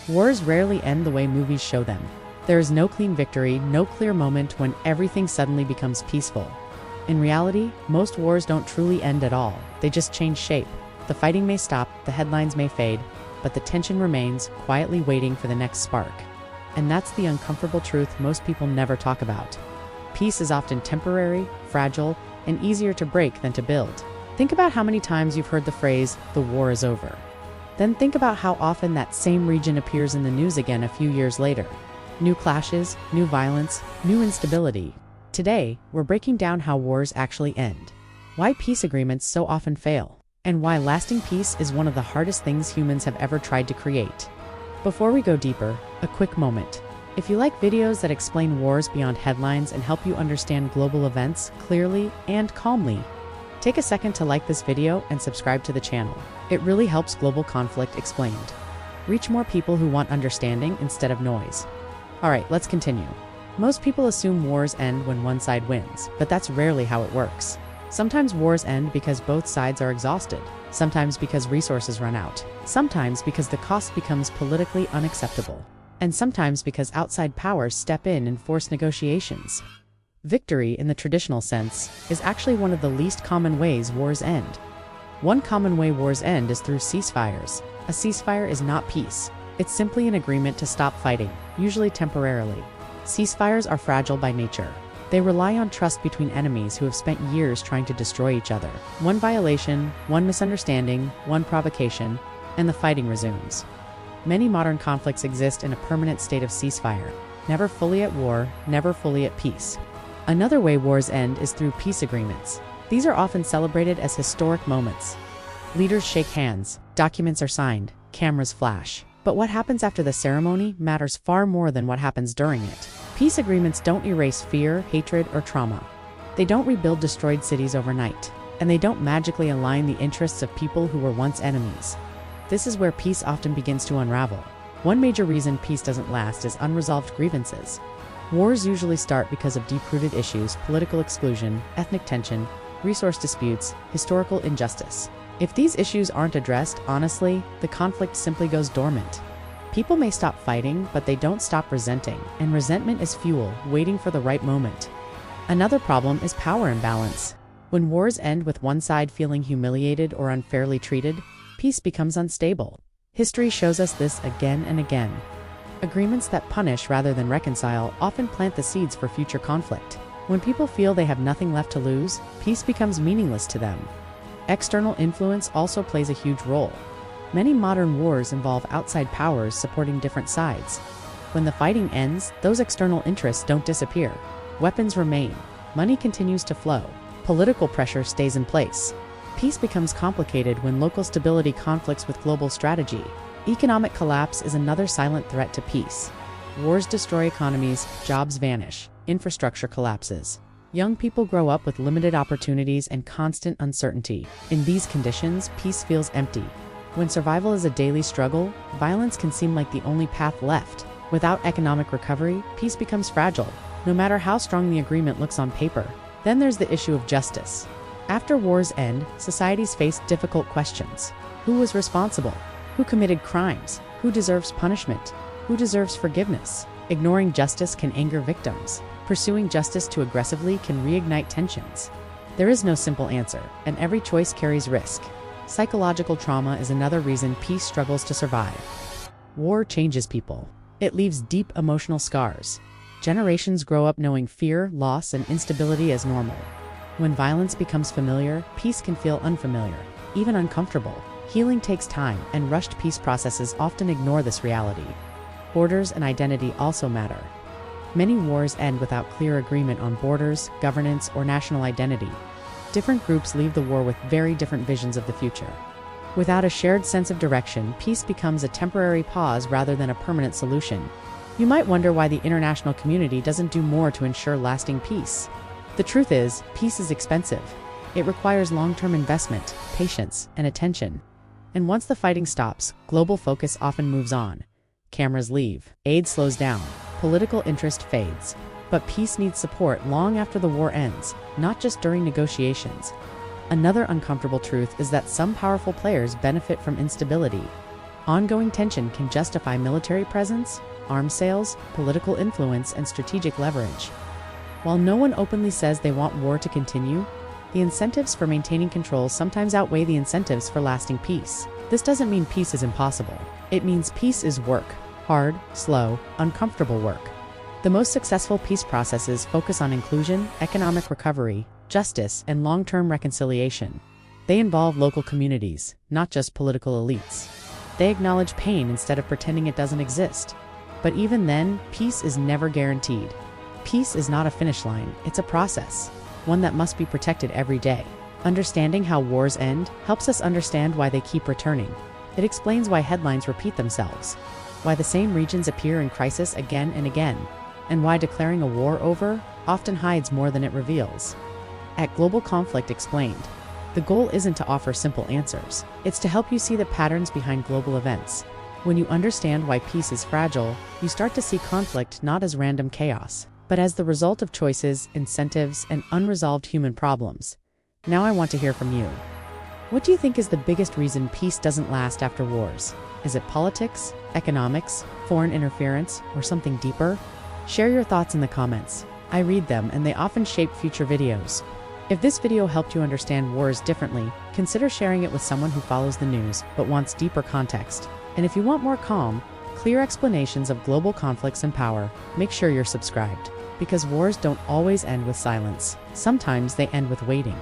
Wars rarely end the way movies show them. There is no clean victory, no clear moment when everything suddenly becomes peaceful. In reality, most wars don't truly end at all. They just change shape. The fighting may stop, the headlines may fade, but the tension remains, quietly waiting for the next spark. And that's the uncomfortable truth most people never talk about. Peace is often temporary, fragile, and easier to break than to build. Think about how many times you've heard the phrase, "the war is over." Then think about how often that same region appears in the news again a few years later. New clashes, new violence, new instability. Today, we're breaking down how wars actually end, why peace agreements so often fail, and why lasting peace is one of the hardest things humans have ever tried to create. Before we go deeper, a quick moment. If you like videos that explain wars beyond headlines and help you understand global events clearly and calmly, take a second to like this video and subscribe to the channel. It really helps Global Conflict Explained reach more people who want understanding instead of noise. Alright, let's continue. Most people assume wars end when one side wins, but that's rarely how it works. Sometimes wars end because both sides are exhausted, sometimes because resources run out, sometimes because the cost becomes politically unacceptable, and sometimes because outside powers step in and force negotiations. Victory, in the traditional sense, is actually one of the least common ways wars end. One common way wars end is through ceasefires. A ceasefire is not peace. It's simply an agreement to stop fighting, usually temporarily. Ceasefires are fragile by nature. They rely on trust between enemies who have spent years trying to destroy each other. One violation, one misunderstanding, one provocation, and the fighting resumes. Many modern conflicts exist in a permanent state of ceasefire, never fully at war, never fully at peace. Another way wars end is through peace agreements. These are often celebrated as historic moments. Leaders shake hands, documents are signed, cameras flash. But what happens after the ceremony matters far more than what happens during it. Peace agreements don't erase fear, hatred, or trauma. They don't rebuild destroyed cities overnight, and they don't magically align the interests of people who were once enemies. This is where peace often begins to unravel. One major reason peace doesn't last is unresolved grievances. Wars usually start because of deep-rooted issues, political exclusion, ethnic tension, resource disputes, historical injustice. If these issues aren't addressed honestly, the conflict simply goes dormant. People may stop fighting, but they don't stop resenting, and resentment is fuel, waiting for the right moment. Another problem is power imbalance. When wars end with one side feeling humiliated or unfairly treated, peace becomes unstable. History shows us this again and again. Agreements that punish rather than reconcile often plant the seeds for future conflict. When people feel they have nothing left to lose, peace becomes meaningless to them. External influence also plays a huge role. Many modern wars involve outside powers supporting different sides. When the fighting ends, those external interests don't disappear. Weapons remain. Money continues to flow. Political pressure stays in place. Peace becomes complicated when local stability conflicts with global strategy. Economic collapse is another silent threat to peace. Wars destroy economies, jobs vanish, infrastructure collapses. Young people grow up with limited opportunities and constant uncertainty. In these conditions, peace feels empty. When survival is a daily struggle, violence can seem like the only path left. Without economic recovery, peace becomes fragile, no matter how strong the agreement looks on paper. Then there's the issue of justice. After wars end, societies face difficult questions. Who was responsible? Who committed crimes? Who deserves punishment? Who deserves forgiveness? Ignoring justice can anger victims. Pursuing justice too aggressively can reignite tensions. There is no simple answer, and every choice carries risk. Psychological trauma is another reason peace struggles to survive. War changes people. It leaves deep emotional scars. Generations grow up knowing fear, loss, and instability as normal. When violence becomes familiar, peace can feel unfamiliar, even uncomfortable. Healing takes time, and rushed peace processes often ignore this reality. Borders and identity also matter. Many wars end without clear agreement on borders, governance, or national identity. Different groups leave the war with very different visions of the future. Without a shared sense of direction, peace becomes a temporary pause rather than a permanent solution. You might wonder why the international community doesn't do more to ensure lasting peace. The truth is, peace is expensive. It requires long-term investment, patience, and attention. And once the fighting stops, global focus often moves on. Cameras leave, aid slows down, political interest fades. But peace needs support long after the war ends, not just during negotiations. Another uncomfortable truth is that some powerful players benefit from instability. Ongoing tension can justify military presence, arms sales, political influence, and strategic leverage. While no one openly says they want war to continue, the incentives for maintaining control sometimes outweigh the incentives for lasting peace. This doesn't mean peace is impossible. It means peace is work. Hard, slow, uncomfortable work. The most successful peace processes focus on inclusion, economic recovery, justice, and long-term reconciliation. They involve local communities, not just political elites. They acknowledge pain instead of pretending it doesn't exist. But even then, peace is never guaranteed. Peace is not a finish line, it's a process, one that must be protected every day. Understanding how wars end helps us understand why they keep returning. It explains why headlines repeat themselves, why the same regions appear in crisis again and again, and why declaring a war over often hides more than it reveals. At Global Conflict Explained, the goal isn't to offer simple answers. It's to help you see the patterns behind global events. When you understand why peace is fragile, you start to see conflict not as random chaos, but as the result of choices, incentives, and unresolved human problems. Now I want to hear from you. What do you think is the biggest reason peace doesn't last after wars? Is it politics, economics, foreign interference, or something deeper? Share your thoughts in the comments. I read them and they often shape future videos. If this video helped you understand wars differently, consider sharing it with someone who follows the news but wants deeper context. And if you want more calm, clear explanations of global conflicts and power, make sure you're subscribed. Because wars don't always end with silence. Sometimes they end with waiting.